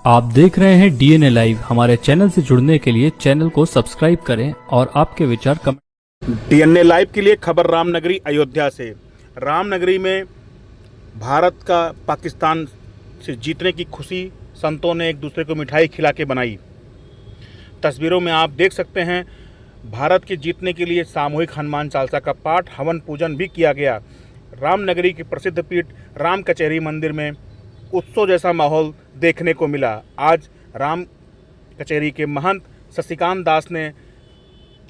आप देख रहे हैं डीएनए लाइव। हमारे चैनल से जुड़ने के लिए चैनल को सब्सक्राइब करें और आपके विचार कमेंट। डीएनए लाइव के लिए खबर रामनगरी अयोध्या से। रामनगरी में भारत का पाकिस्तान से जीतने की खुशी संतों ने एक दूसरे को मिठाई खिला के बनाई। तस्वीरों में आप देख सकते हैं भारत के जीतने के लिए सामूहिक हनुमान चालीसा का पाठ, हवन पूजन भी किया गया। रामनगरी की प्रसिद्ध पीठ राम कचहरी मंदिर में उत्सव जैसा माहौल देखने को मिला। आज राम कचहरी के महंत शशिकांत दास ने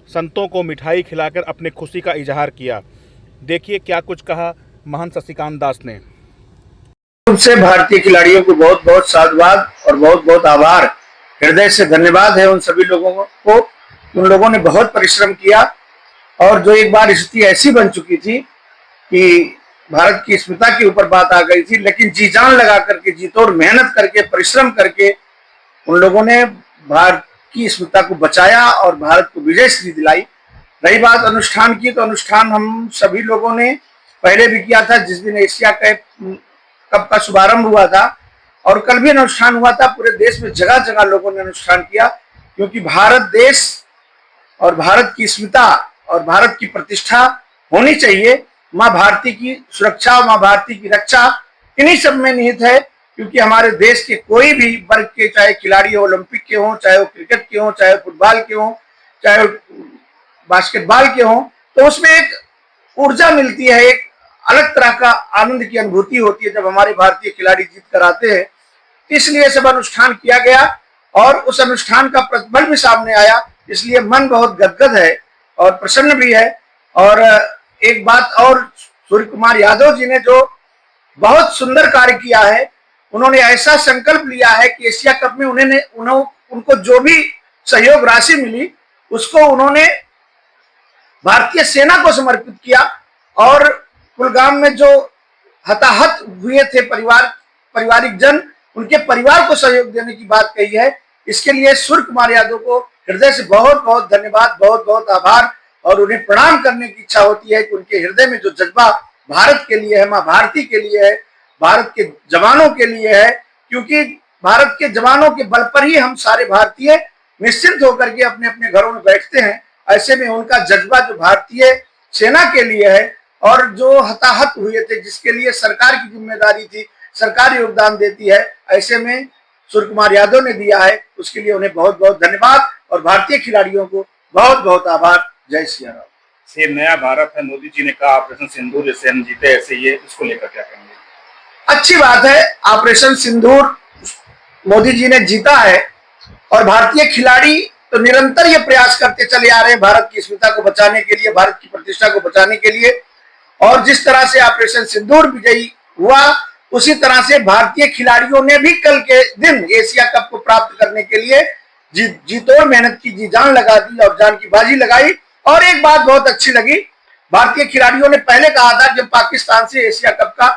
संतों को मिठाई खिलाकर अपने खुशी का इजहार किया। देखिए क्या कुछ कहा महंत शशिकांत दास ने। उनसे भारतीय खिलाड़ियों को बहुत बहुत साधुवाद और बहुत बहुत आभार, हृदय से धन्यवाद है उन सभी लोगों को। उन लोगों ने बहुत परिश्रम किया और जो एक बार स्थिति ऐसी बन चुकी थी कि भारत की अस्मिता के ऊपर बात आ गई थी, लेकिन जी जान लगा करके, जी तोड़ मेहनत करके, परिश्रम करके उन लोगों ने भारत की अस्मिता को बचाया और भारत को विजय श्री दिलाई। रही बात अनुष्ठान की, तो अनुष्ठान हम सभी लोगों ने पहले भी किया था जिस दिन एशिया कप का शुभारंभ हुआ था, और कल भी अनुष्ठान हुआ था। पूरे देश में जगह जगह लोगों ने अनुष्ठान किया, क्योंकि भारत देश और भारत की अस्मिता और भारत की प्रतिष्ठा होनी चाहिए। माँ भारती की सुरक्षा, माँ भारती की रक्षा इन्हीं सब में निहित है, क्योंकि हमारे देश के कोई भी वर्ग के, चाहे खिलाड़ी हो ओलंपिक के हों, चाहे वो क्रिकेट के हों, चाहे फुटबॉल के हों, चाहे बास्केटबॉल के हों, तो उसमें एक ऊर्जा मिलती है, एक अलग तरह का आनंद की अनुभूति होती है जब हमारे भारतीय खिलाड़ी जीत कर आते हैं। इसलिए सब अनुष्ठान किया गया और उस अनुष्ठान का प्रतिफल भी सामने आया, इसलिए मन बहुत गदगद है और प्रसन्न भी है। और एक बात और, सूर्य कुमार यादव जी ने जो बहुत सुंदर कार्य किया है, उन्होंने ऐसा संकल्प लिया है कि एशिया कप में उनको जो भी सहयोग राशि मिली उसको उन्होंने भारतीय सेना को समर्पित किया। और कुलगाम में जो हताहत हुए थे पारिवारिक जन, उनके परिवार को सहयोग देने की बात कही है। इसके लिए सूर्य कुमार यादव को हृदय से बहुत बहुत धन्यवाद, बहुत बहुत आभार, और उन्हें प्रणाम करने की इच्छा होती है कि उनके हृदय में जो जज्बा भारत के लिए है, माँ भारती के लिए है, भारत के जवानों के लिए है, क्योंकि भारत के जवानों के बल पर ही हम सारे भारतीय निश्चिंत होकर के अपने अपने घरों में बैठते हैं। ऐसे में उनका जज्बा जो भारतीय सेना के लिए है और जो हताहत हुए थे, जिसके लिए सरकार की जिम्मेदारी थी, सरकार योगदान देती है, ऐसे में सूर्य कुमार यादव ने दिया है, उसके लिए उन्हें बहुत बहुत धन्यवाद और भारतीय खिलाड़ियों को बहुत बहुत आभार। जय सिया राम। से नया भारत है, मोदी जी ने कहा ऑपरेशन सिंदूर जैसे हम जीते ऐसे, ये इसको लेकर क्या कहेंगे? अच्छी बात है, ऑपरेशन सिंदूर मोदी जी ने जीता है और भारतीय खिलाड़ी तो निरंतर ये प्रयास करते चले आ रहे हैं भारत की अस्मिता को बचाने के लिए, भारत की प्रतिष्ठा को बचाने के लिए। और जिस तरह से ऑपरेशन सिंदूर विजयी हुआ, उसी तरह से भारतीय खिलाड़ियों ने भी कल के दिन एशिया कप को प्राप्त करने के लिए जी तोड़ मेहनत की, जी जान लगा दी और जान की बाजी लगाई। और एक बात बहुत अच्छी लगी, भारतीय खिलाड़ियों ने पहले कहा था कि पाकिस्तान से एशिया कप का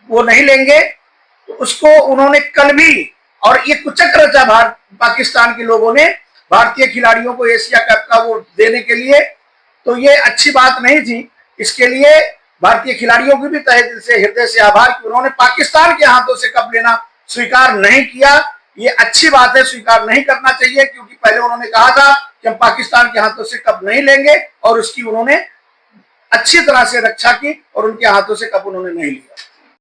वो नहीं लेंगे, तो उसको उन्होंने कल भी, और ये कुचक्र रचा पाकिस्तान के लोगों ने भारतीय खिलाड़ियों को एशिया कप का वो देने के लिए, तो ये अच्छी बात नहीं थी। इसके लिए भारतीय खिलाड़ियों की भी तहे दिल से, हृदय से आभार कि उन्होंने पाकिस्तान के हाथों से कप लेना स्वीकार नहीं किया। ये अच्छी बात है, स्वीकार नहीं करना चाहिए, क्योंकि पहले उन्होंने कहा था कि हम पाकिस्तान के हाथों से कप नहीं लेंगे, और उसकी उन्होंने अच्छी तरह से रक्षा की और उनके हाथों से कप उन्होंने नहीं लिया।